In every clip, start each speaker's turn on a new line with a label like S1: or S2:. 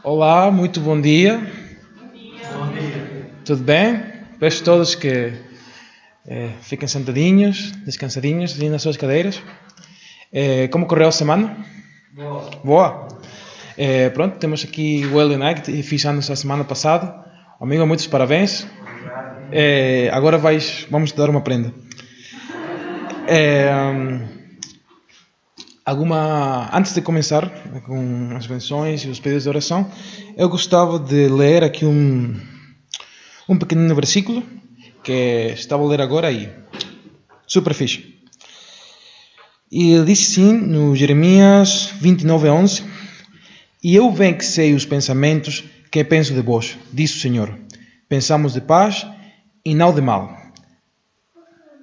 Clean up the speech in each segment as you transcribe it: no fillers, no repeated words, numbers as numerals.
S1: Olá, muito bom dia.
S2: Bom dia.
S1: Tudo bem? Peço a todos que fiquem sentadinhos, descansadinhos ali nas suas cadeiras. Como correu a semana?
S2: Boa.
S1: Boa. Pronto, temos aqui o Hélio Knight e fiz anos a semana passada. Amigo, muitos parabéns. Agora vamos te dar uma prenda. Antes de começar com as benções e os pedidos de oração, eu gostava de ler aqui um pequenino versículo que estava a ler agora aí. Super fixe. E ele diz assim no Jeremias 29:11: E eu bem que sei os pensamentos que penso de vós, diz o Senhor. Pensamos de paz e não de mal,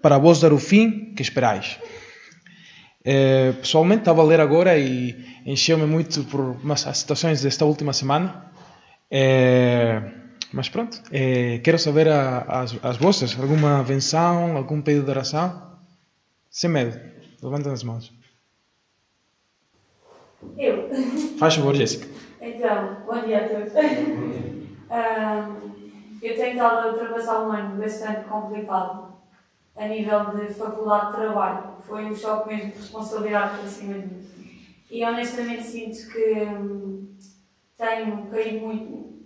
S1: para vos dar o fim que esperais. Pessoalmente estava a ler agora e encheu-me muito por as situações desta última semana. Mas pronto, quero saber as vossas, alguma benção, algum pedido de oração? Sem medo, levantem as mãos.
S3: Eu.
S1: Faz favor, Jéssica.
S3: Então, bom dia a todos. Eu tenho estado a ultrapassar um ano bastante complicado a nível de faculdade de trabalho. Foi um choque mesmo de responsabilidade para cima de mim. E honestamente sinto que tenho caído muito.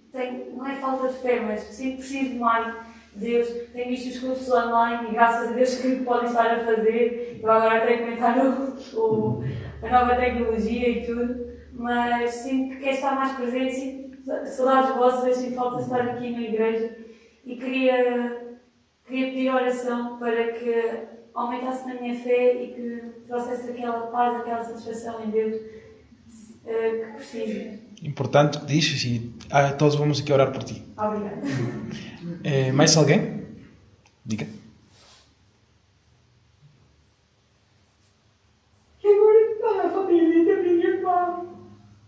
S3: Não é falta de fé, mas sinto que preciso mais de Deus. Tenho visto os cursos online e graças a Deus que podem estar a fazer. Eu agora quero comentar a nova tecnologia e tudo. Mas sinto que quero estar mais presente, sinto saudades vossas, sinto falta de estar aqui na igreja. E queria pedir oração para que aumentasse na minha fé e que trouxesse aquela paz, aquela satisfação em Deus que preciso.
S1: Importante o que dizes e todos vamos aqui orar por ti.
S3: Obrigada.
S1: Mais alguém? Diga.
S4: Que agora está a família da minha irmã.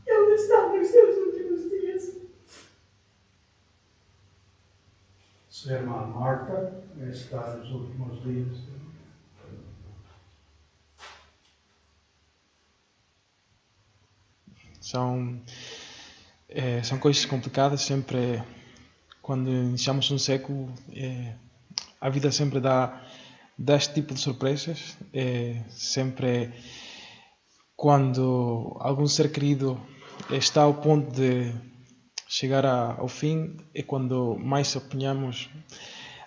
S4: Ele está nos seus últimos dias.
S2: Sua irmã Marta está nos últimos dias.
S1: São coisas complicadas, sempre quando iniciamos um século, a vida sempre dá este tipo de surpresas, sempre quando algum ser querido está ao ponto de chegar ao fim, é quando mais apanhamos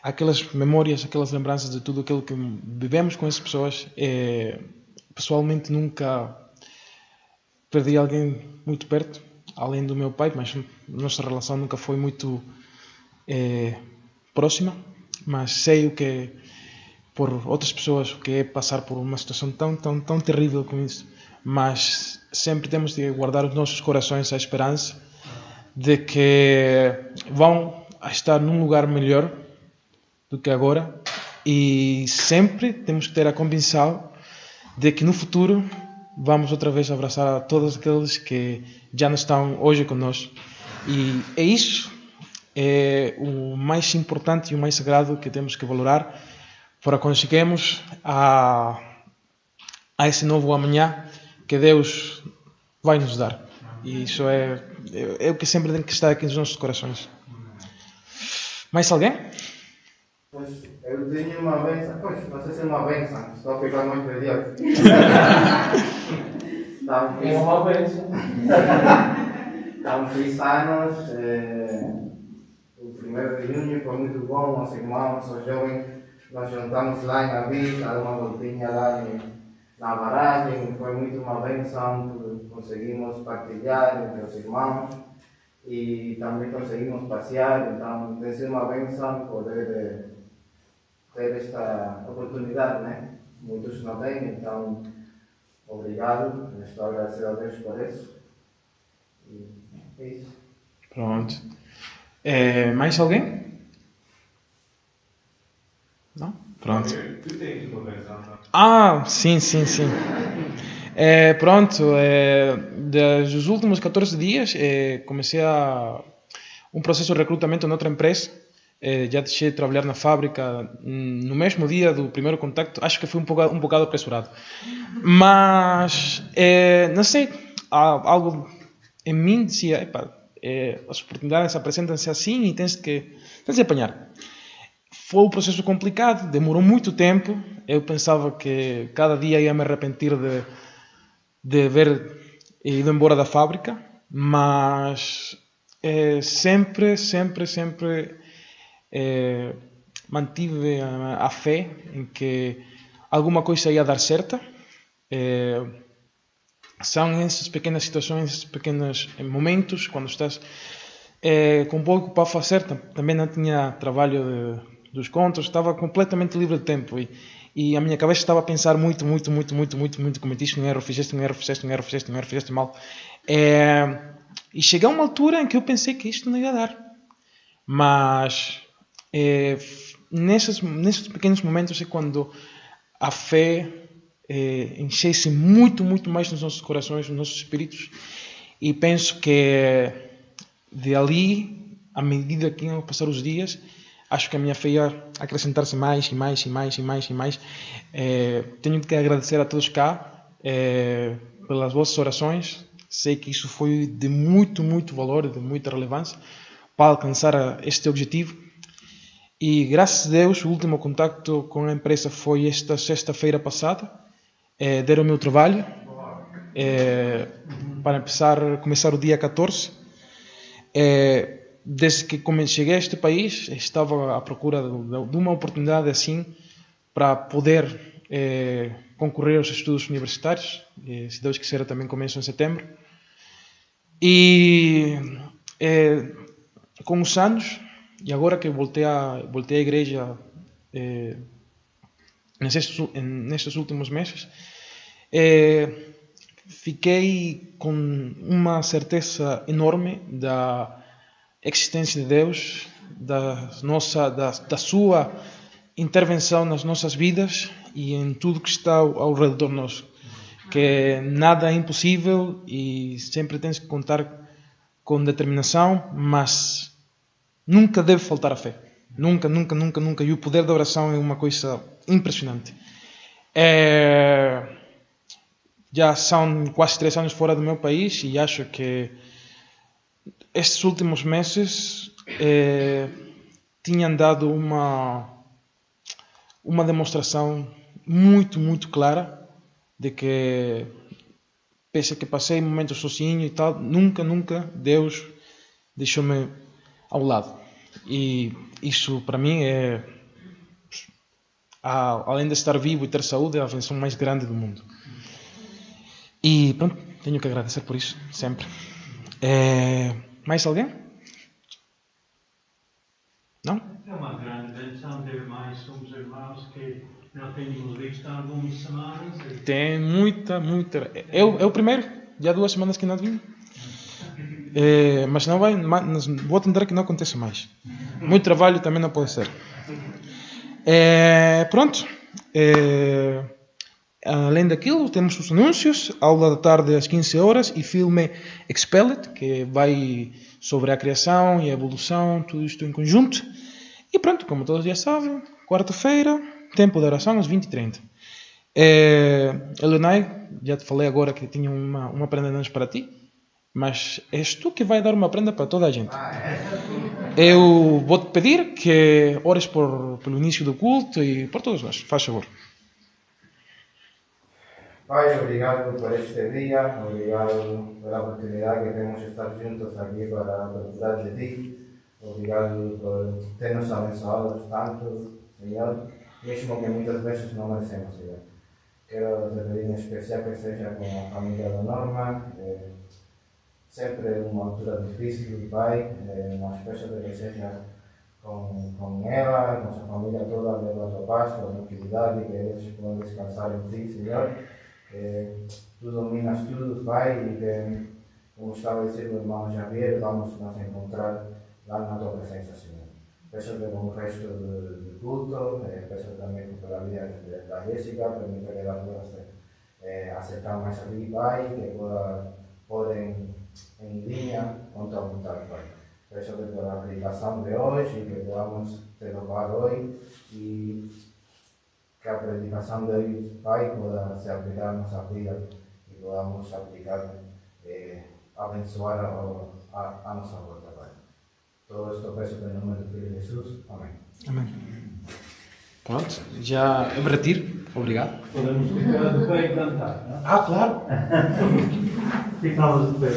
S1: aquelas memórias, aquelas lembranças de tudo aquilo que vivemos com essas pessoas. Pessoalmente nunca perdi alguém muito perto, além do meu pai, mas nossa relação nunca foi muito próxima, mas sei o que é por outras pessoas, o que é passar por uma situação tão terrível como isso, mas sempre temos de guardar os nossos corações a esperança de que vão estar num lugar melhor do que agora, e sempre temos que ter a convicção de que no futuro vamos outra vez abraçar a todos aqueles que já não estão hoje conosco. E é isso, é o mais importante e o mais sagrado que temos que valorar para quando cheguemos a esse novo amanhã que Deus vai nos dar. E isso é o que sempre tem que estar aqui nos nossos corações. Mais alguém?
S5: Pois, eu tenho uma benção. Pois, não sei se é uma benção, estou a ficar muito idiota.
S2: É uma bênção.
S5: Estamos 3 anos. O 1º de junho foi muito bom, os irmãos, os jovens, nós juntamos lá em Avis, a uma voltinha lá na barragem, foi muito uma benção, conseguimos partilhar entre os irmãos e também conseguimos passear, então tem sido uma benção poder ter esta oportunidade, né? Muitos não têm, então obrigado, estou agradecido a Deus por isso. E é isso.
S1: Pronto. Mais alguém? Não? Pronto.
S6: Tu tens uma versão,
S1: Sim. Pronto, dos últimos 14 dias comecei um processo de recrutamento noutra empresa. Já deixei de trabalhar na fábrica no mesmo dia do primeiro contacto. Acho que foi um bocado apressurado. Mas, não sei, algo em mim dizia, as oportunidades apresentam-se assim e tens de apanhar. Foi um processo complicado, demorou muito tempo. Eu pensava que cada dia ia me arrepentir de haver ido embora da fábrica, mas sempre mantive a fé em que alguma coisa ia dar certa. São essas pequenas situações, esses pequenos momentos, quando estás com pouco para fazer. Também não tinha trabalho dos contos, estava completamente livre de tempo e a minha cabeça estava a pensar muito, como isto, um erro, fizeste mal. E chegou uma altura em que eu pensei que isto não ia dar, mas nesses pequenos momentos é quando a fé enche-se muito mais nos nossos corações, nos nossos espíritos, e penso que de ali, à medida que iam passar os dias, acho que a minha fé ia acrescentar-se mais e mais. Tenho que agradecer a todos cá pelas vossas orações. Sei que isso foi de muito valor, de muita relevância para alcançar este objetivo. E graças a Deus, o último contacto com a empresa foi esta sexta-feira passada. Deram o meu trabalho para começar o dia 14. Desde que cheguei a este país, estava à procura de uma oportunidade assim para poder concorrer aos estudos universitários. Se Deus quiser, também começo em setembro. E com os anos, e agora que voltei à igreja nestes últimos meses, fiquei com uma certeza enorme da existência de Deus, da sua intervenção nas nossas vidas e em tudo que está ao redor de nós. Que nada é impossível e sempre tens que contar com determinação, mas nunca deve faltar a fé. Nunca. E o poder da oração é uma coisa impressionante. Já são quase 3 anos fora do meu país e acho que estes últimos meses tinham dado uma demonstração muito clara de que, pese a que passei momentos sozinho e tal, nunca Deus deixou-me ao lado. E isso para mim além de estar vivo e ter saúde, é a benção mais grande do mundo. E pronto, tenho que agradecer por isso, sempre. Mais alguém? Não?
S2: É uma grande benção ter mais uns irmãos que não tínhamos visto há algumas semanas.
S1: Tem muita. Eu primeiro, já 2 semanas que não vim. Mas não vai, vou tentar que não aconteça mais. Muito trabalho também não pode ser. Pronto. Além daquilo, temos os anúncios, aula da tarde às 15 horas e filme Expelled, que vai sobre a criação e a evolução, tudo isto em conjunto. E pronto, como todos já sabem, quarta-feira, tempo de oração às 20h30. Elenay, já te falei agora que tinha uma prenda de para ti, mas és tu que vai dar uma prenda para toda a gente. Eu vou-te pedir que ores pelo início do culto e por todos nós, faz favor.
S5: Pai, obrigado por este dia, obrigado pela oportunidade que temos de estar juntos aqui para precisar de ti. Obrigado por ter-nos abençoado tanto, Senhor, mesmo que muitas vezes não merecemos, Senhor. Quero te pedir em especial que seja com a família da Norma, sempre uma altura difícil, Pai, mas peço que seja com ela, com sua família toda, leva a tua paz, a tua tranquilidade, que eles possam descansar em ti, Senhor. Tu dominas tudo, Pai, e que, como estava dizendo o irmão Javier, vamos nos encontrar lá na tua presença, Senhor. Peço-te com o resto do culto, peço também pela vida da Jéssica, permita que ela possa acertar mais aqui, Pai, que podem em linha com tua vontade, Pai. Peço-te pela predicação de hoje, que podamos te louvar hoje e que a predicação de hoje, Pai, possa se aplicar a nossa vida e podamos aplicar abençoar a nossa volta, Pai. Todo esto peço em nome do Filho de Jesus. Amém.
S1: Amém. Pronto, já é para retiro. Obrigado.
S2: Podemos ficar de pé e cantar, não é?
S1: Ah, claro.
S2: Ficamos de pé.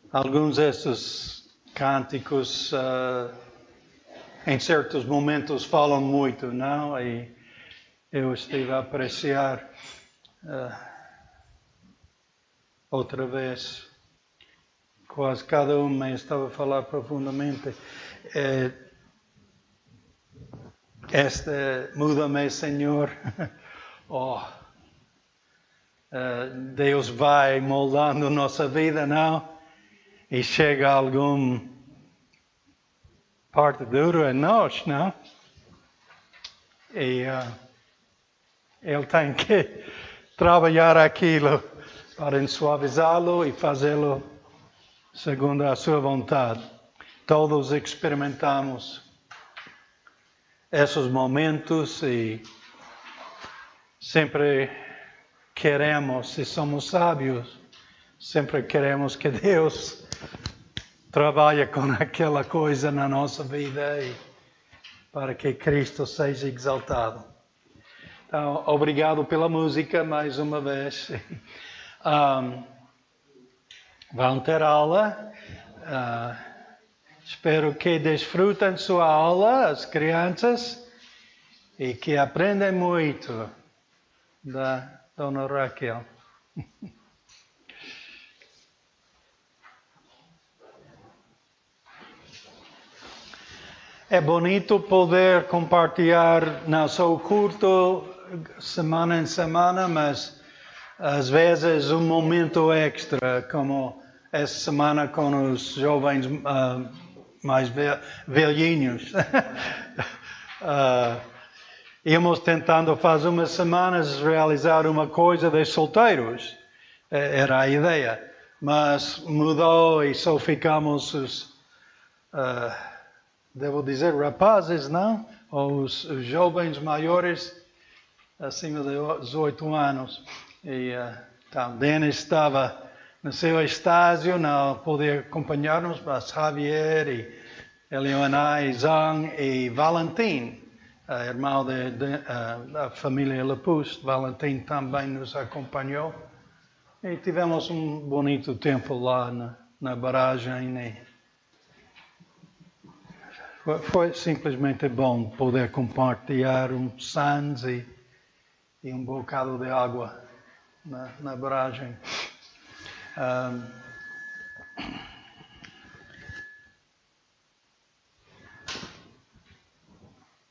S2: Alguns desses cânticos, em certos momentos, falam muito, não? E eu estive a apreciar outra vez, quase cada um estava a falar profundamente. Muda-me, Senhor. Deus vai moldando nossa vida, não? E chega algum parte dura em nós, não? E Ele tem que trabalhar aquilo para suavizá-lo e fazê-lo segundo a sua vontade. Todos experimentamos esses momentos e sempre queremos, se somos sábios, sempre queremos que Deus
S6: trabalha com aquela coisa na nossa vida e para que Cristo seja exaltado. Então, obrigado pela música mais uma vez. Vão ter aula. Espero que desfrutem sua aula, as crianças, e que aprendam muito da Dona Raquel. É bonito poder compartilhar não só o culto semana em semana, mas às vezes um momento extra, como essa semana com os jovens mais velhinhos. Íamos tentando faz umas semanas realizar uma coisa de solteiros, era a ideia, mas mudou e só ficamos os, devo dizer, rapazes, não? Ou os jovens maiores, acima de 18 anos. E então, Denis estava no seu estágio, não podia acompanhar-nos, mas Javier e Eleonai, Zhang e Valentim, irmão da família Lepus, Valentim também nos acompanhou. E tivemos um bonito tempo lá na barragem. Foi simplesmente bom poder compartilhar um sans e um bocado de água na barragem.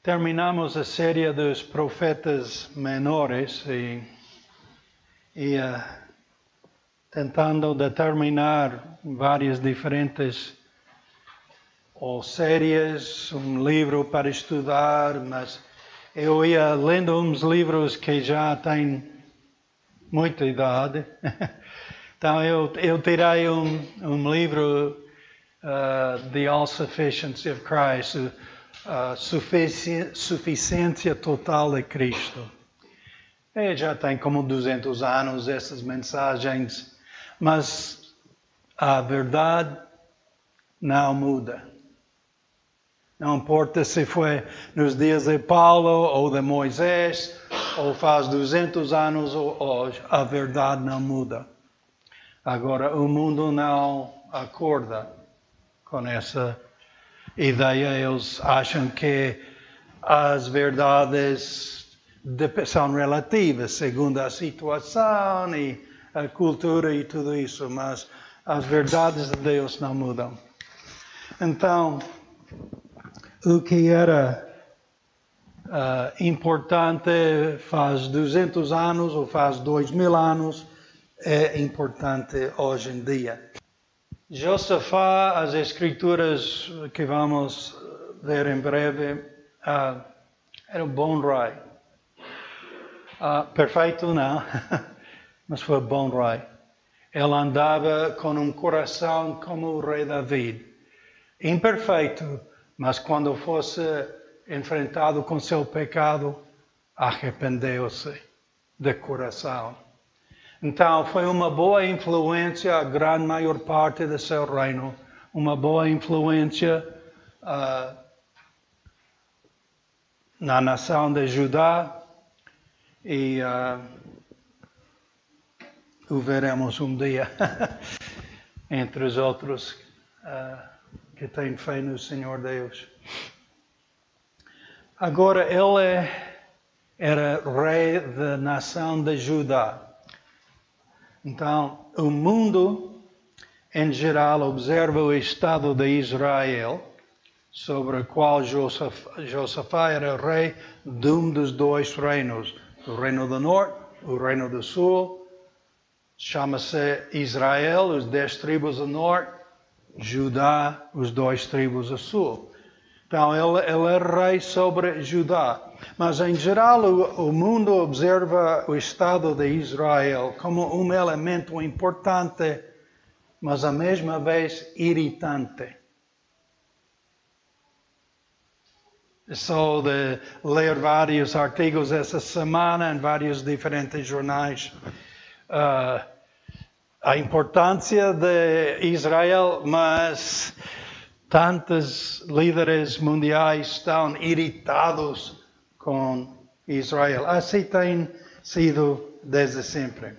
S6: Terminamos a série dos profetas menores e tentando determinar várias diferentes ou séries, um livro para estudar, mas eu ia lendo uns livros que já têm muita idade. Então eu tirei um livro, The All-Sufficiency of Christ, Suficiência Total de Cristo. E já tem como 200 anos essas mensagens, mas a verdade não muda. Não importa se foi nos dias de Paulo ou de Moisés, ou faz 200 anos ou hoje, a verdade não muda. Agora, o mundo não acorda com essa ideia. Eles acham que as verdades são relativas, segundo a situação e a cultura e tudo isso, mas as verdades de Deus não mudam. Então, o que era importante faz 200 anos ou faz 2000 anos é importante hoje em dia. Josafá, as escrituras que vamos ler em breve, era um bom rei. Perfeito não, mas foi um bom rei. Ele andava com um coração como o rei David. Imperfeito, mas quando fosse enfrentado com seu pecado, arrependeu-se de coração. Então, foi uma boa influência a grande maior parte do seu reino. Uma boa influência na nação de Judá. E o veremos um dia entre os outros que têm fé no Senhor Deus. Agora, ele era rei da nação de Judá. Então, o mundo, em geral, observa o estado de Israel, sobre o qual Josafá era rei de um dos dois reinos. O reino do norte, o reino do sul. Chama-se Israel, os 10 tribos do norte. Judá, os 2 tribos do sul. Então, ele é rei sobre Judá. Mas, em geral, o mundo observa o Estado de Israel como um elemento importante, mas, à mesma vez, irritante. Só de ler vários artigos essa semana em vários diferentes jornais. a importância de Israel, mas tantos líderes mundiais estão irritados com Israel. Assim tem sido desde sempre.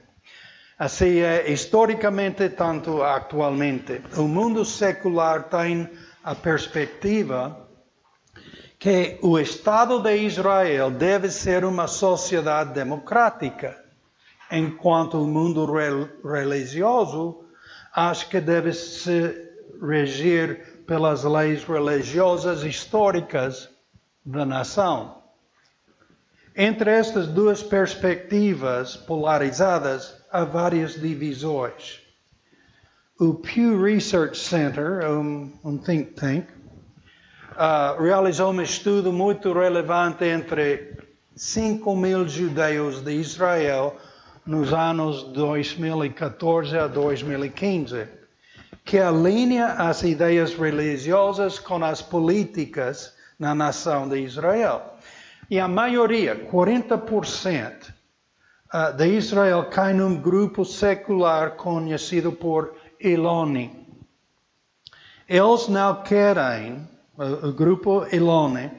S6: Assim é historicamente, tanto atualmente. O mundo secular tem a perspectiva que o Estado de Israel deve ser uma sociedade democrática, enquanto o mundo religioso acha que deve se regir pelas leis religiosas históricas da nação. Entre estas duas perspectivas polarizadas, há várias divisões. O Pew Research Center, um think tank, realizou um estudo muito relevante entre 5.000 judeus de Israel nos anos 2014 a 2015, que alinha as ideias religiosas com as políticas na nação de Israel. E a maioria, 40%, de Israel cai num grupo secular conhecido por Eloni. Eles não querem, o grupo Eloni,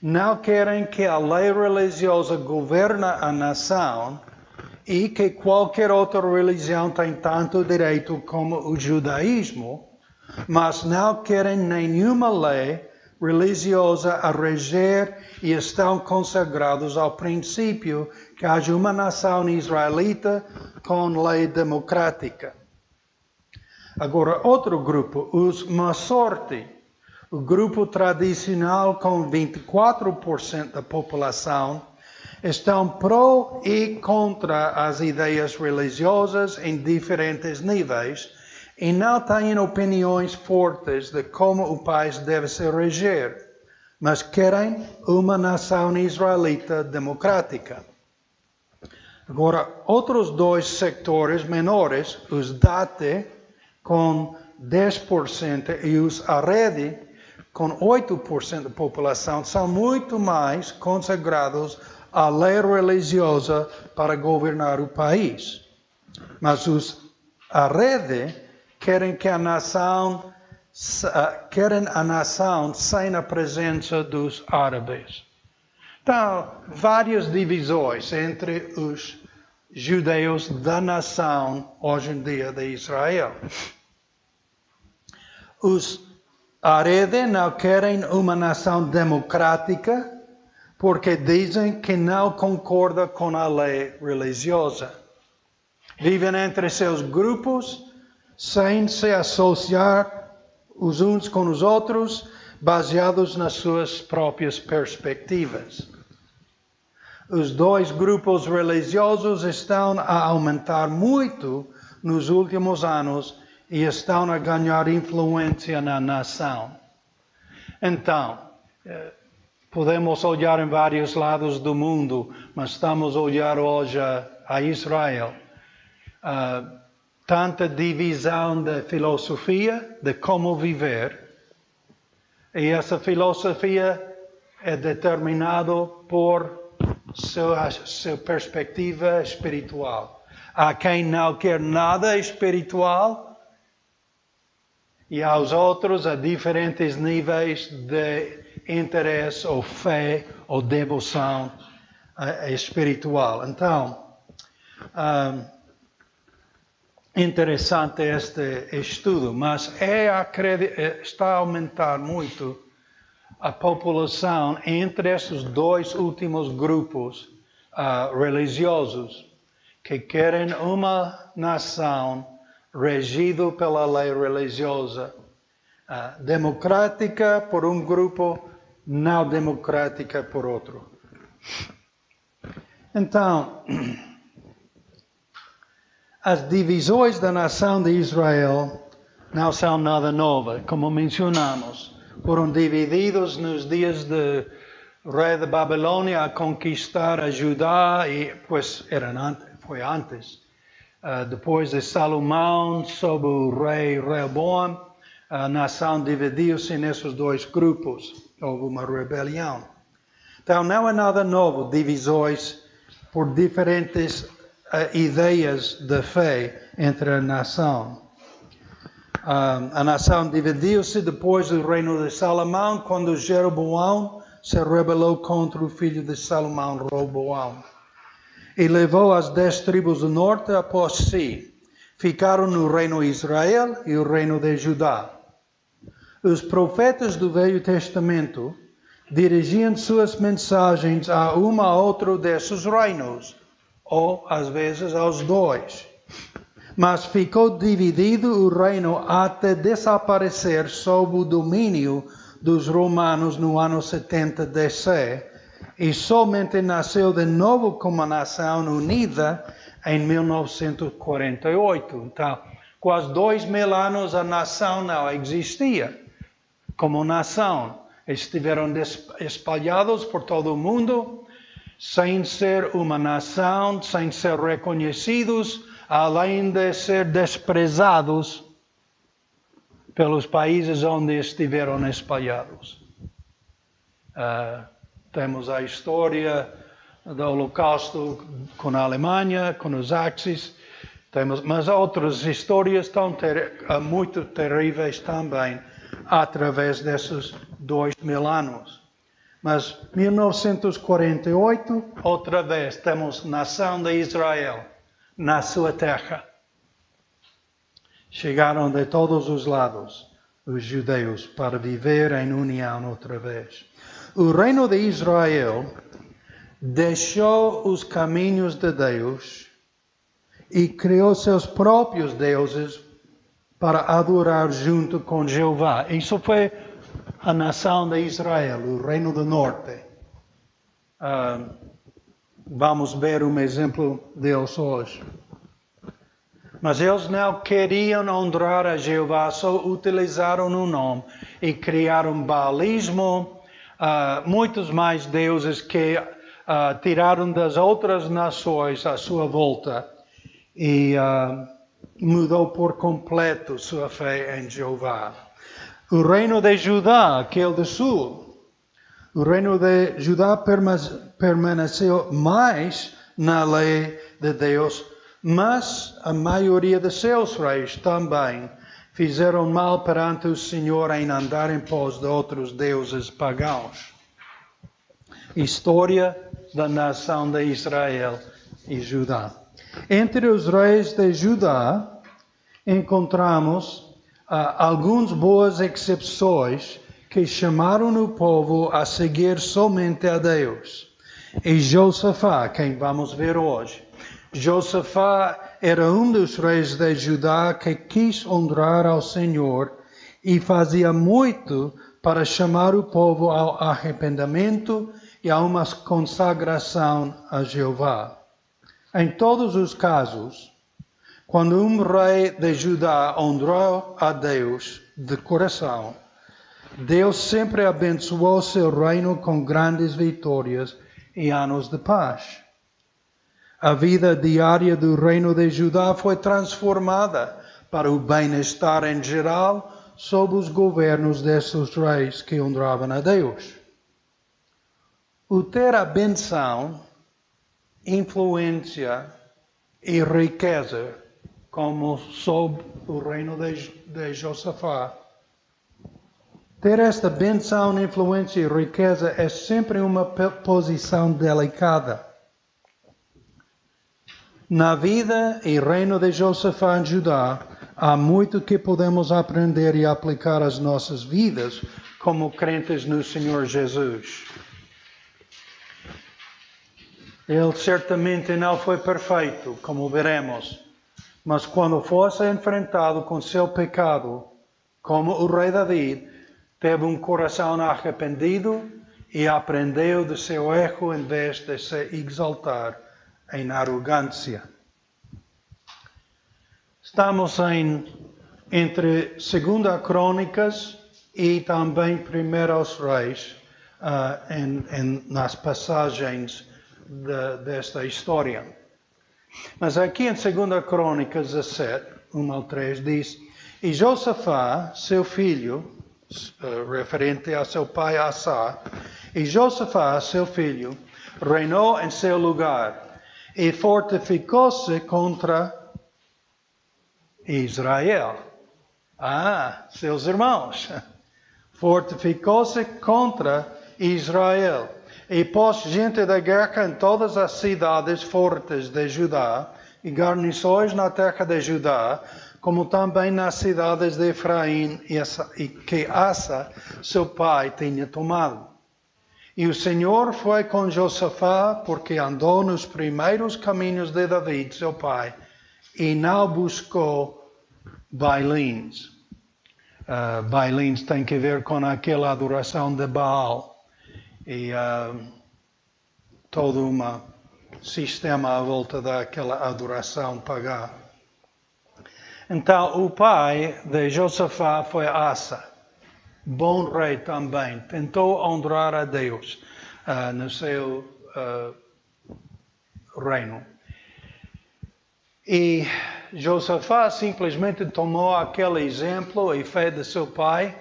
S6: não querem que a lei religiosa governe a nação e que qualquer outra religião tenha tanto direito como o judaísmo, mas não querem nenhuma lei religiosa a reger e estão consagrados ao princípio que haja uma nação israelita com lei democrática. Agora, outro grupo, os Masorti, o grupo tradicional com 24% da população, estão pró e contra as ideias religiosas em diferentes níveis e não têm opiniões fortes de como o país deve se reger, mas querem uma nação israelita democrática. Agora, outros dois sectores menores, os Date, com 10%, e os Haredi, com 8% da população, são muito mais consagrados à lei religiosa para governar o país. Mas os Haredi querem a nação sem a presença dos árabes. Então, várias divisões entre os judeus da nação hoje em dia de Israel. Os Haredi não querem uma nação democrática porque dizem que não concordam com a lei religiosa. Vivem entre seus grupos sem se associar os uns com os outros, baseados nas suas próprias perspectivas. Os dois grupos religiosos estão a aumentar muito nos últimos anos e estão a ganhar influência na nação. Então, podemos olhar em vários lados do mundo, mas estamos a olhar hoje a Israel. Tanta divisão de filosofia, de como viver, e essa filosofia é determinada por sua perspectiva espiritual. Há quem não quer nada espiritual e aos outros a diferentes níveis de interesse ou fé ou devoção espiritual. Então, interessante este estudo, mas está a aumentar muito a população entre esses dois últimos grupos religiosos que querem uma nação regida pela lei religiosa, democrática por um grupo, não democrática por outro. Então, as divisões da nação de Israel não são nada novas, como mencionamos. Foram divididos nos dias do rei da Babilônia a conquistar a Judá, e pois foi antes. Depois de Salomão, sob o rei Rehoboam, a nação dividiu-se nesses dois grupos. Houve uma rebelião. Então não é nada novo, divisões por diferentes ideias de fé entre a nação. A nação dividiu-se depois do reino de Salomão, quando Jeroboão se rebelou contra o filho de Salomão, Roboão, e levou as 10 tribos do norte após si. Ficaram no reino de Israel e o reino de Judá. Os profetas do Velho Testamento dirigiam suas mensagens a um a outro desses reinos, ou às vezes aos 2. Mas ficou dividido o reino até desaparecer sob o domínio dos romanos no ano 70 DC, e somente nasceu de novo como nação unida em 1948. Então, quase 2000 anos a nação não existia como nação. Estiveram espalhados por todo o mundo, sem ser uma nação, sem ser reconhecidos, além de ser desprezados pelos países onde estiveram espalhados. Temos a história do Holocausto com a Alemanha, com os Axis, mas outras histórias muito terríveis também, através desses 2000 anos. Mas 1948, outra vez, temos nação de Israel na sua terra. Chegaram de todos os lados os judeus para viver em união outra vez. O reino de Israel deixou os caminhos de Deus e criou seus próprios deuses para adorar junto com Jeová. Isso foi a nação de Israel, o reino do norte. Vamos ver um exemplo deles hoje. Mas eles não queriam honrar a Jeová, só utilizaram o nome e criaram baalismo, muitos mais deuses que tiraram das outras nações à sua volta e mudou por completo sua fé em Jeová. O reino de Judá, aquele do sul, o reino de Judá permaneceu mais na lei de Deus, mas a maioria de seus reis também fizeram mal perante o Senhor em andar em pós de outros deuses pagãos. História da nação de Israel e Judá. Entre os reis de Judá, encontramos algumas boas exceções que chamaram o povo a seguir somente a Deus. E Josafá, quem vamos ver hoje. Josafá era um dos reis de Judá que quis honrar ao Senhor e fazia muito para chamar o povo ao arrependimento e a uma consagração a Jeová. Em todos os casos, quando um rei de Judá honrou a Deus de coração, Deus sempre abençoou seu reino com grandes vitórias e anos de paz. A vida diária do reino de Judá foi transformada para o bem-estar em geral sob os governos desses reis que honravam a Deus. O ter a benção, influência e riqueza, como sob o reino de Josafá. Ter esta benção, influência e riqueza é sempre uma posição delicada. Na vida e reino de Josafá em Judá, há muito que podemos aprender e aplicar às nossas vidas como crentes no Senhor Jesus. Ele certamente não foi perfeito, como veremos, mas quando fosse enfrentado com seu pecado, como o rei David, teve um coração arrependido e aprendeu de seu erro em vez de se exaltar em arrogância. Estamos entre 2 Crônicas e também 1 Reis, nas passagens desta história. Mas aqui em 2 Crônicas 17, 1 ao 3, diz: E Josafá, seu filho, referente a seu pai Asa, e Josafá, seu filho, reinou em seu lugar, e fortificou-se contra Israel. Seus irmãos. Fortificou-se contra Israel. E pôs gente da guerra em todas as cidades fortes de Judá e garnições na terra de Judá, como também nas cidades de Efraim e que Asa, seu pai, tinha tomado. E o Senhor foi com Josafá, porque andou nos primeiros caminhos de David, seu pai, e não buscou bailins. Bailins tem que ver com aquela adoração de Baal. E todo um sistema à volta daquela adoração pagã. Então, o pai de Josafá foi Asa. Bom rei também. Tentou honrar a Deus no seu reino. E Josafá simplesmente tomou aquele exemplo e fé de seu pai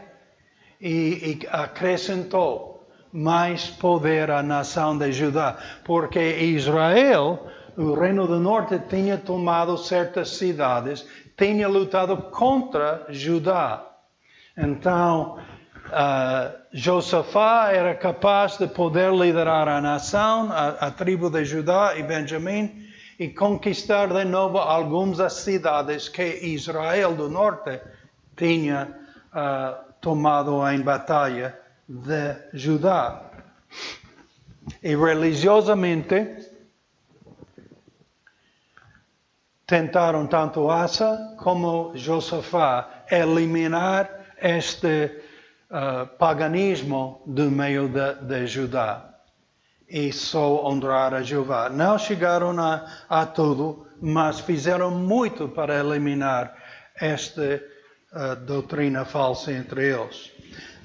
S6: e acrescentou mais poder à nação de Judá. Porque Israel, o reino do norte, tinha tomado certas cidades, tinha lutado contra Judá. Então, Josafá era capaz de poder liderar a nação, a tribo de Judá e Benjamim, e conquistar de novo algumas cidades que Israel do norte tinha tomado em batalha de Judá. E religiosamente tentaram tanto Asa como Josafá eliminar este paganismo do meio de Judá e só honrar a Jeová. Não chegaram a tudo, mas fizeram muito para eliminar esta doutrina falsa entre eles.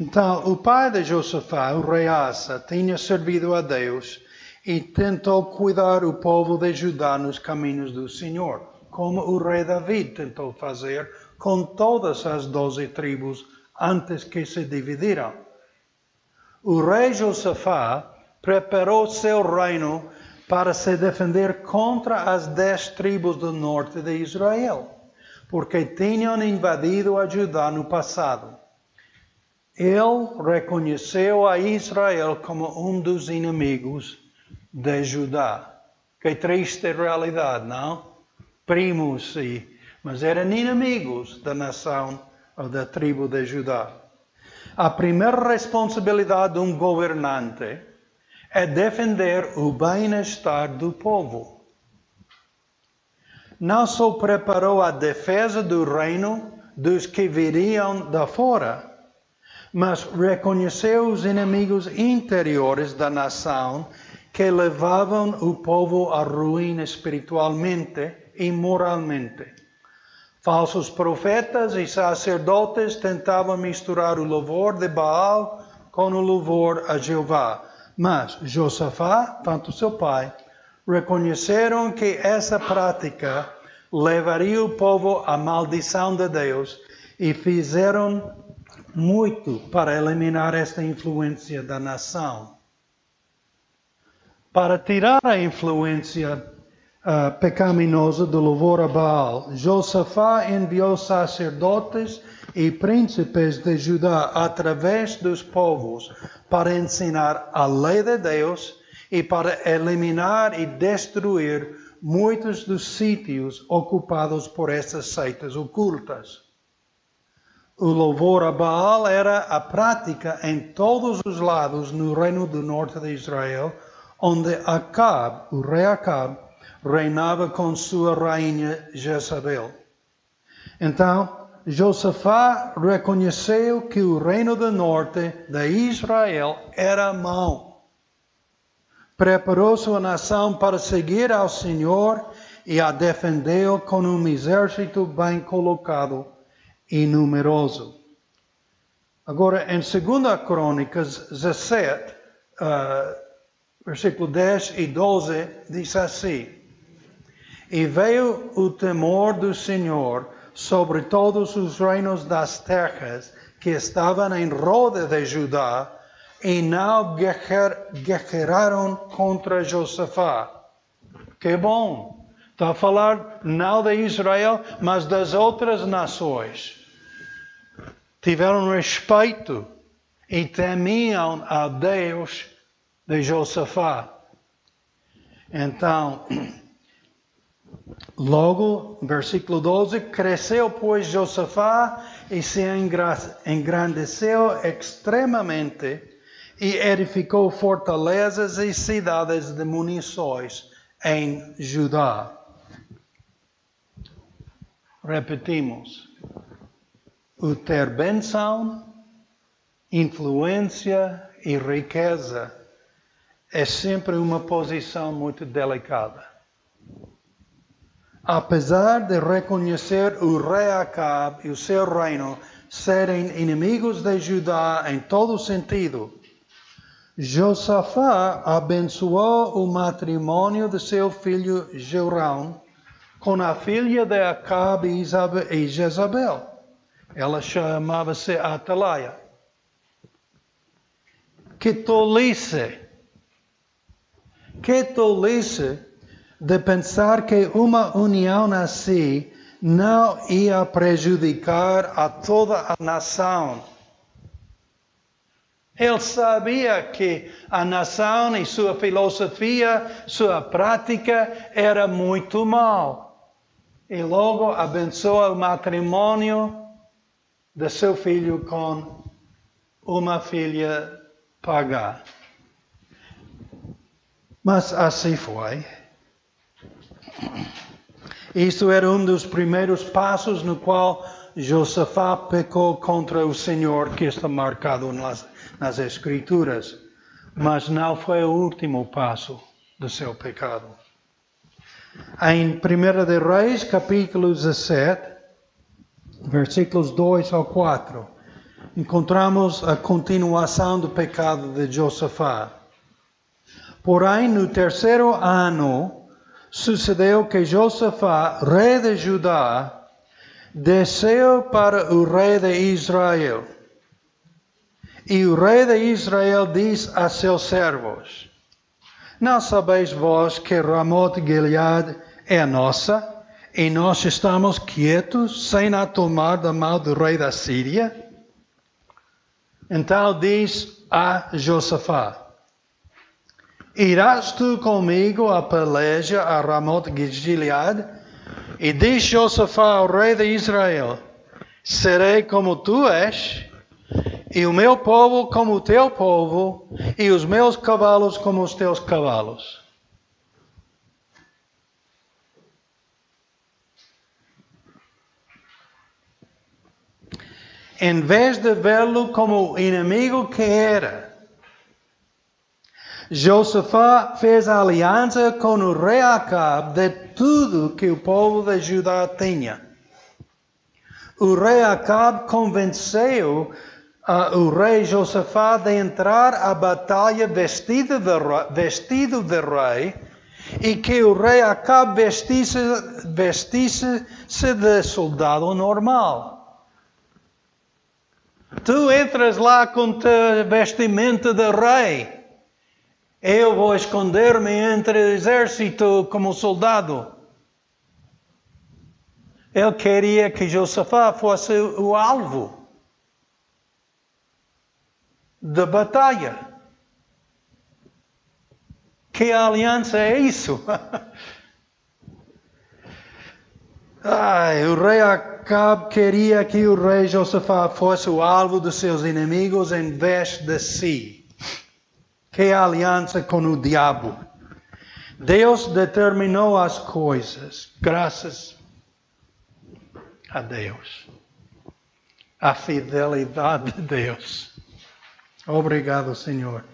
S6: Então, o pai de Josafá, o rei Asa, tinha servido a Deus e tentou cuidar o povo de Judá nos caminhos do Senhor, como o rei David tentou fazer com todas as 12 tribos antes que se dividiram. O rei Josafá preparou seu reino para se defender contra as 10 tribos do norte de Israel, porque tinham invadido a Judá no passado. Ele reconheceu a Israel como um dos inimigos de Judá. Que triste realidade, não? Primos, mas eram inimigos da nação ou da tribo de Judá. A primeira responsabilidade de um governante é defender o bem-estar do povo. Não só preparou a defesa do reino dos que viriam da fora, mas reconheceu os inimigos interiores da nação que levavam o povo à ruína espiritualmente e moralmente. Falsos profetas e sacerdotes tentavam misturar o louvor de Baal com o louvor a Jeová. Mas Josafá, tanto seu pai, reconheceram que essa prática levaria o povo à maldição de Deus e fizeram muito para eliminar esta influência da nação. Para tirar a influência pecaminosa do louvor a Baal, Josafá enviou sacerdotes e príncipes de Judá através dos povos para ensinar a lei de Deus e para eliminar e destruir muitos dos sítios ocupados por essas seitas ocultas. O louvor a Baal era a prática em todos os lados no reino do norte de Israel, onde Acabe, o rei Acabe, reinava com sua rainha Jezabel. Então, Josafá reconheceu que o reino do norte de Israel era mau. Preparou sua nação para seguir ao Senhor e a defendeu com um exército bem colocado e numeroso. Agora, em 2 Crônicas 17, versículo 10 e 12, diz assim: E veio o temor do Senhor sobre todos os reinos das terras que estavam em roda de Judá, e não guerrearam contra Josafá. Que bom! Está a falar não de Israel, mas das outras nações. Tiveram respeito e temiam a Deus de Josafá. Então, logo, versículo 12, cresceu, pois, Josafá e se engrandeceu extremamente e edificou fortalezas e cidades de munições em Judá. Repetimos. O ter bênção, influência e riqueza é sempre uma posição muito delicada. Apesar de reconhecer o rei Acabe e o seu reino serem inimigos de Judá em todo sentido, Josafá abençoou o matrimônio de seu filho Jorão com a filha de Acabe e Jezabel. Ela chamava-se Atalaia. Que tolice! Que tolice de pensar que uma união assim não ia prejudicar a toda a nação. Ele sabia que a nação e sua filosofia, sua prática era muito mal. E logo abençoa o matrimônio de seu filho com uma filha pagã. Mas assim foi. Isso era um dos primeiros passos no qual Josafá pecou contra o Senhor, que está marcado nas Escrituras. Mas não foi o último passo do seu pecado. Em 1 de Reis, capítulo 17, versículos 2 ao 4, encontramos a continuação do pecado de Josafá. Porém, no terceiro ano, sucedeu que Josafá, rei de Judá, desceu para o rei de Israel. E o rei de Israel disse a seus servos: Não sabeis vós que Ramote Gileade é nossa, e nós estamos quietos, sem a tomar da mão do rei da Síria? Então diz a Josafá: Irás tu comigo a peleja a Ramote Gileade? E diz Josafá ao rei de Israel: Serei como tu és, e o meu povo como o teu povo, e os meus cavalos como os teus cavalos. Em vez de vê-lo como o inimigo que era, Josafá fez aliança com o rei Acabe de tudo que o povo de Judá tinha. O rei Acabe convenceu o rei Josafá de entrar à batalha vestido de rei e que o rei Acabe vestisse de soldado normal. Tu entras lá com teu vestimento de rei. Eu vou esconder-me entre o exército como soldado. Ele queria que Josafá fosse o alvo da batalha. Que aliança é isso? O rei Acabe queria que o rei Josafá fosse o alvo dos seus inimigos em vez de si. Que aliança com o diabo. Deus determinou as coisas, graças a Deus. A fidelidade de Deus. Obrigado, Senhor.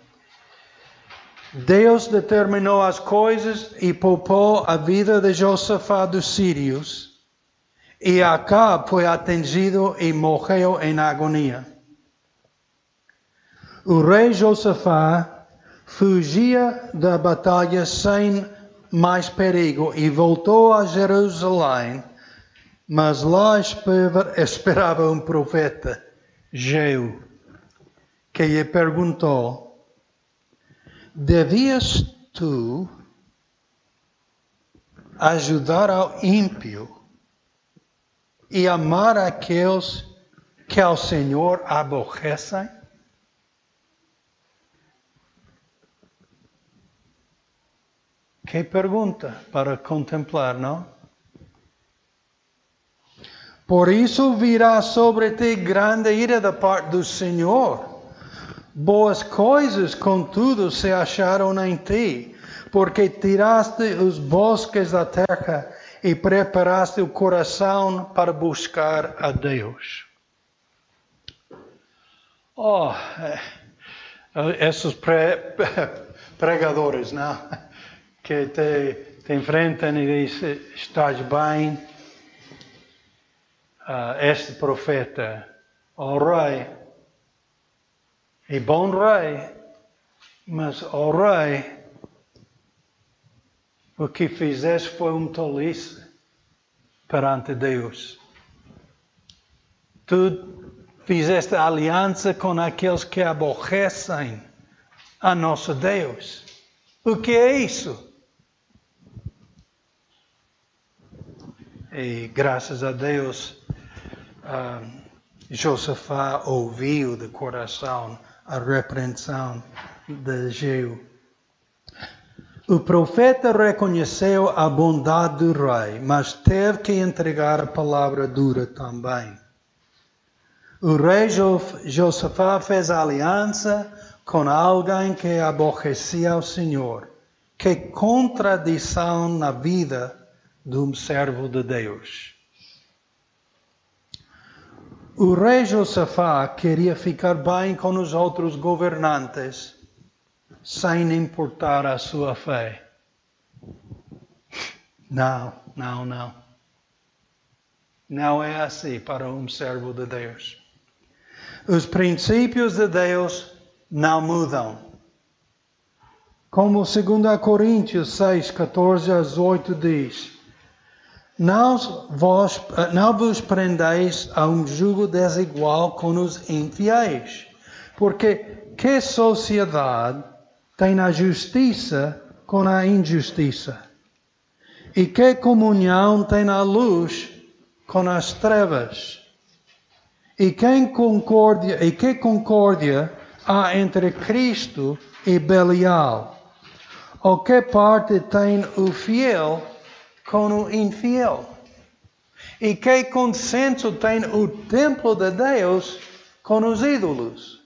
S6: Deus determinou as coisas e poupou a vida de Josafá dos sírios. E Acabe foi atingido e morreu em agonia. O rei Josafá fugia da batalha sem mais perigo e voltou a Jerusalém, mas lá esperava um profeta, Jeú, que lhe perguntou: Devias tu ajudar ao ímpio e amar aqueles que ao Senhor aborrecem? Que pergunta para contemplar, não? Por isso virá sobre ti grande ira da parte do Senhor. Boas coisas, contudo, se acharam em ti, porque tiraste os bosques da terra e preparaste o coração para buscar a Deus. Esses pregadores, não? Que te enfrentam e dizem, estás bem? Este profeta, rei, é bom rei, mas rei, o que fizeste foi tolice perante Deus. Tu fizeste aliança com aqueles que aborrecem a nosso Deus. O que é isso? E graças a Deus, Josafá ouviu de coração a repreensão de Jeú. O profeta reconheceu a bondade do rei, mas teve que entregar a palavra dura também. O rei Josafá fez aliança com alguém que aborrecia o Senhor. Que contradição na vida de um servo de Deus. O rei Josafá queria ficar bem com os outros governantes, sem importar a sua fé. Não. Não é assim para um servo de Deus. Os princípios de Deus não mudam. Como 2 Coríntios 6, 14-18 diz, Não vos prendeis a um jugo desigual com os infiéis, porque que sociedade tem a justiça com a injustiça? E que comunhão tem a luz com as trevas? E que concórdia há entre Cristo e Belial? Ou que parte tem o fiel com o infiel? E que consenso tem o templo de Deus com os ídolos?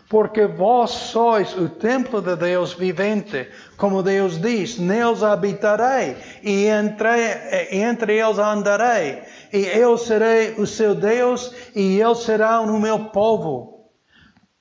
S6: Porque vós sois o templo de Deus vivente, como Deus diz, neles habitarei, e entre eles andarei, e eu serei o seu Deus, e eles serão o meu povo.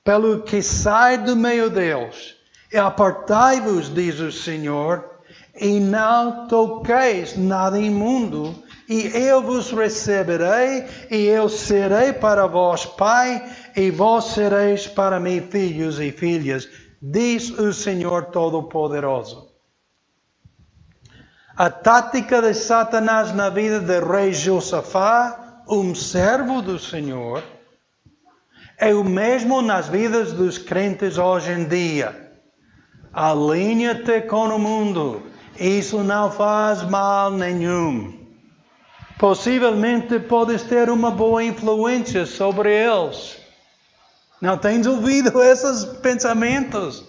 S6: Pelo que sai do meio deles, e apartai-vos, diz o Senhor, e não toqueis nada imundo, e eu vos receberei, e eu serei para vós pai, e vós sereis para mim filhos e filhas, diz o Senhor Todo-Poderoso. A tática de Satanás na vida do rei Josafá, um servo do Senhor, é o mesmo nas vidas dos crentes hoje em dia. Alinha-te com o mundo. Isso não faz mal nenhum. Possivelmente podes ter uma boa influência sobre eles. Não tens ouvido esses pensamentos?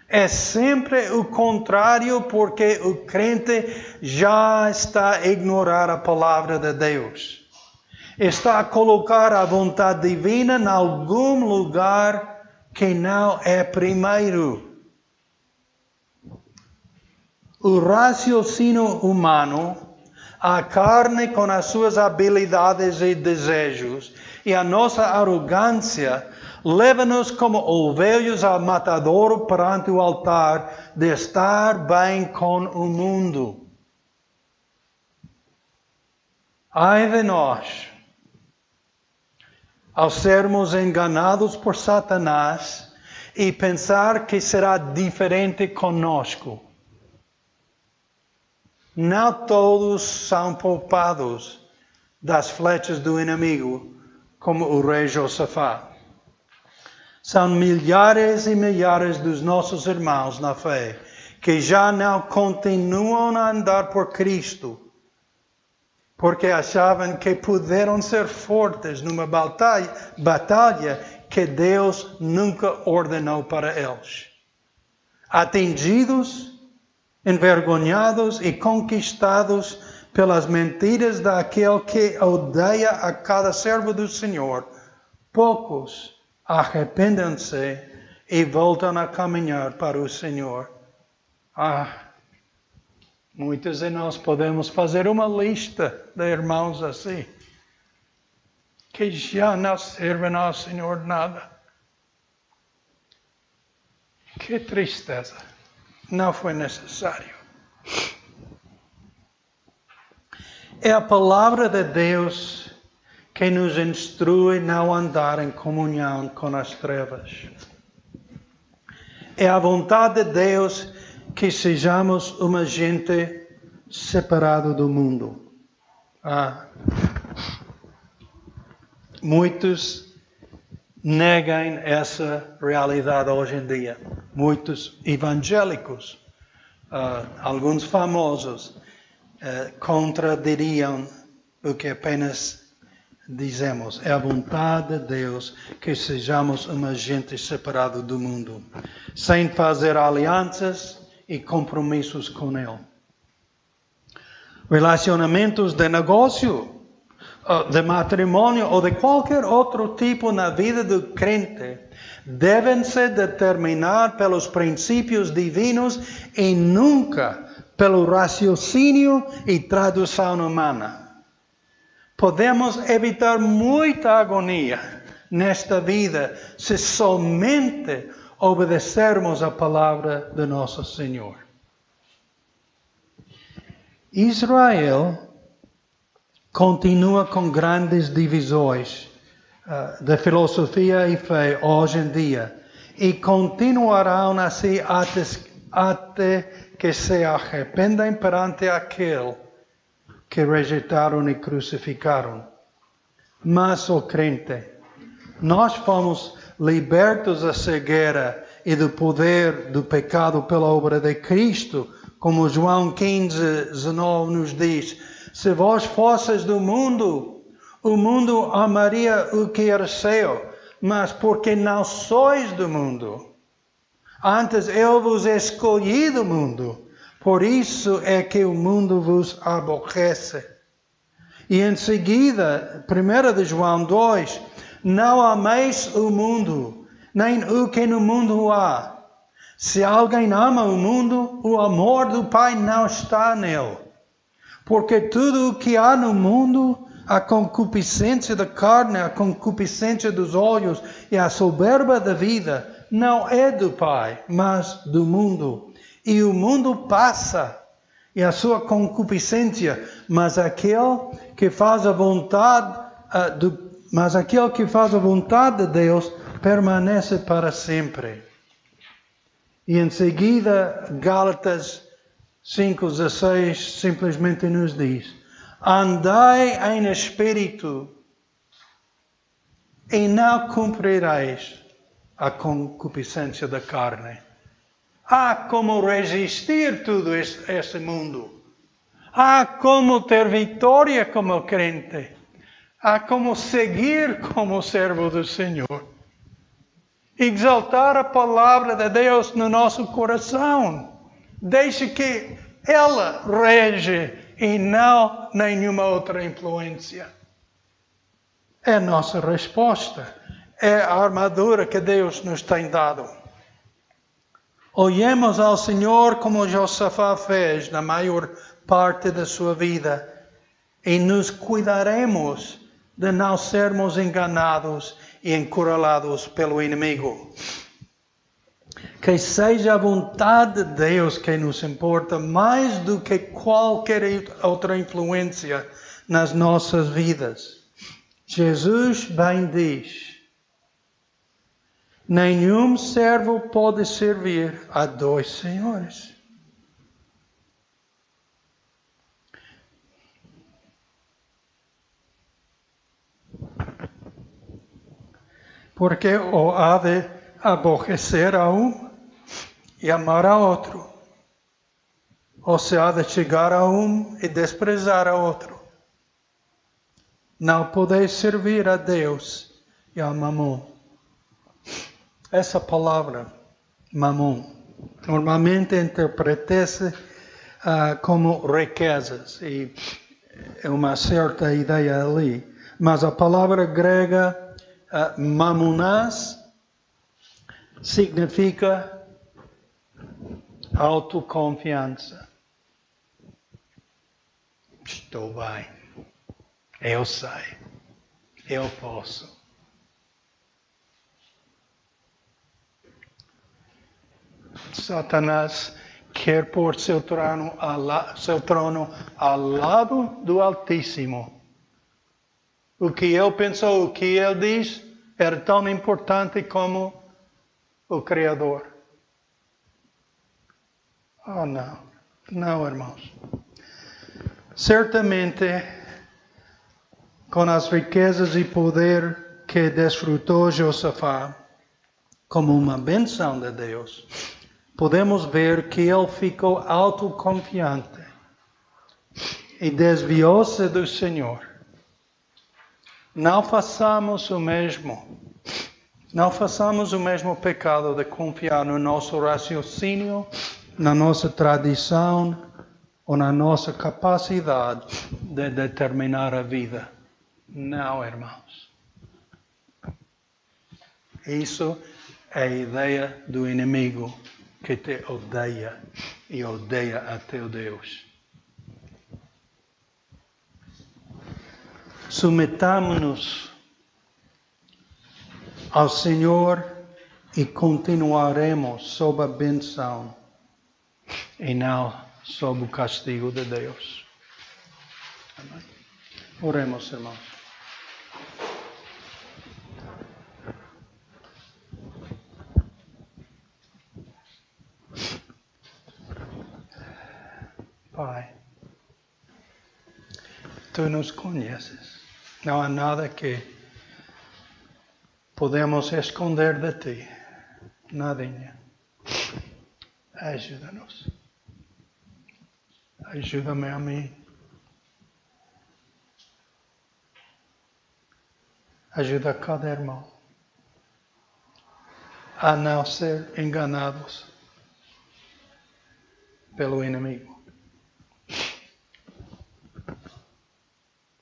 S6: É sempre o contrário, porque o crente já está a ignorar a palavra de Deus. Está a colocar a vontade divina em algum lugar que não é primeiro. O raciocínio humano, a carne com as suas habilidades e desejos, e a nossa arrogância, leva-nos como ovelhas ao matadouro perante o altar de estar bem com o mundo. Ai de nós, ao sermos enganados por Satanás e pensar que será diferente conosco. Não todos são poupados das flechas do inimigo, como o rei Josafá. São milhares e milhares dos nossos irmãos na fé que já não continuam a andar por Cristo, porque achavam que puderam ser fortes numa batalha que Deus nunca ordenou para eles. Atingidos, envergonhados e conquistados pelas mentiras daquele que odeia a cada servo do Senhor, poucos arrependem-se e voltam a caminhar para o Senhor. Muitos de nós podemos fazer uma lista de irmãos assim, que já não servem ao Senhor nada. Que tristeza. Não foi necessário. É a palavra de Deus que nos instrui a não andar em comunhão com as trevas. É a vontade de Deus que sejamos uma gente separada do mundo. Muitos negam essa realidade hoje em dia. Muitos evangélicos, alguns famosos, contradiriam o que apenas dizemos. É a vontade de Deus que sejamos uma gente separada do mundo, sem fazer alianças e compromissos com Ele. Relacionamentos de negócio, de matrimônio ou de qualquer outro tipo na vida do crente devem se determinar pelos princípios divinos e nunca pelo raciocínio e tradução humana. Podemos evitar muita agonia nesta vida se somente obedecermos a palavra de nosso Senhor. Israel continua com grandes divisões de filosofia e fé hoje em dia e continuarão assim até que se arrependem perante aquele que rejeitaram e crucificaram. Mas, ó crente, nós fomos libertos da cegueira e do poder do pecado pela obra de Cristo, como João 15:19 nos diz: se vós fosseis do mundo, o mundo amaria o que era seu, mas porque não sois do mundo, antes eu vos escolhi do mundo, por isso é que o mundo vos aborrece. E em seguida, 1 de João 2, não ameis o mundo, nem o que no mundo há. Se alguém ama o mundo, o amor do Pai não está nele. Porque tudo o que há no mundo, a concupiscência da carne, a concupiscência dos olhos e a soberba da vida, não é do Pai, mas do mundo. E o mundo passa, e a sua concupiscência, mas aquele que faz a vontade de Deus permanece para sempre. E em seguida, Gálatas 5:16 simplesmente nos diz: andai em espírito e não cumprireis a concupiscência da carne. Há como resistir tudo esse mundo. Há como ter vitória como crente. Há como seguir como servo do Senhor. Exaltar a palavra de Deus no nosso coração. Deixe que ela rege e não nenhuma outra influência. É a nossa resposta. É a armadura que Deus nos tem dado. Olhemos ao Senhor como Josafá fez na maior parte da sua vida e nos cuidaremos de não sermos enganados e encurralados pelo inimigo. Que seja a vontade de Deus que nos importa mais do que qualquer outra influência nas nossas vidas. Jesus bem diz: nenhum servo pode servir a dois senhores. Porque ou há de aborrecer a um e amar a outro, ou se há de chegar a um e desprezar a outro. Não podeis servir a Deus e a Mamon. Essa palavra, Mamon, normalmente interpreta-se como riquezas, e é uma certa ideia ali. Mas a palavra grega mamonás significa autoconfiança. Estou bem. Eu sei. Eu posso. Satanás quer pôr seu trono ao lado do Altíssimo. O que ele pensou, o que ele diz, era tão importante como o Criador. Oh, não. Não, irmãos. Certamente, com as riquezas e poder que desfrutou Josafá, como uma benção de Deus, podemos ver que ele ficou autoconfiante e desviou-se do Senhor. Não façamos o mesmo. Não façamos o mesmo pecado de confiar no nosso raciocínio, na nossa tradição ou na nossa capacidade de determinar a vida. Não, irmãos. Isso é a ideia do inimigo que te odeia e odeia a teu Deus. Submetamos-nos ao Senhor e continuaremos sob a benção e não sob o castigo de Deus. Amém. Oremos, irmãos. Pai, Tu nos conheces. Não há nada que podemos esconder de Ti. Nadinha. Ajuda-nos. Ajuda-me a mim. Ajuda cada irmão a não ser enganados pelo inimigo.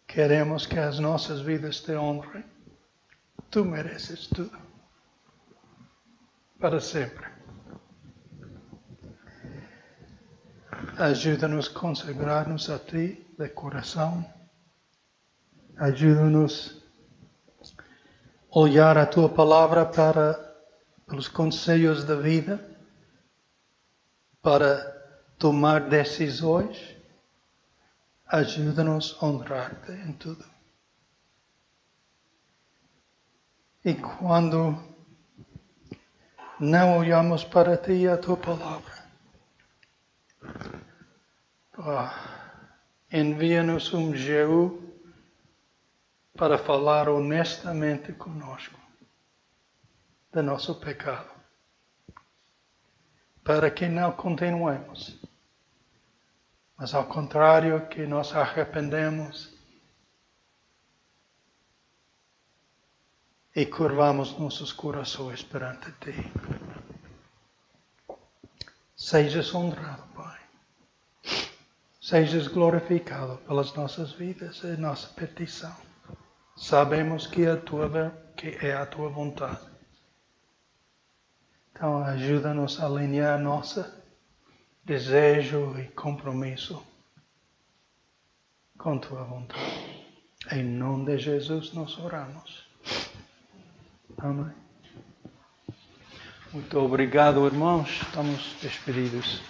S6: Queremos que as nossas vidas te honrem. Tu mereces tudo. Para sempre. Ajuda-nos a consagrar-nos a Ti de coração. Ajuda-nos a olhar a Tua palavra pelos conselhos da vida, para tomar decisões. Ajuda-nos a honrar-te em tudo. E quando não olhamos para Ti e a Tua palavra, envia-nos um Jeú para falar honestamente conosco do nosso pecado, para que não continuemos, mas ao contrário, que nos arrependemos e curvamos nossos corações perante Ti. Sejas honrado, Pai. Sejas glorificado pelas nossas vidas e nossa petição. Sabemos que é a Tua vontade. Então ajuda-nos a alinhar nosso desejo e compromisso com Tua vontade. Em nome de Jesus nós oramos. Amém. Muito obrigado, irmãos. Estamos despedidos.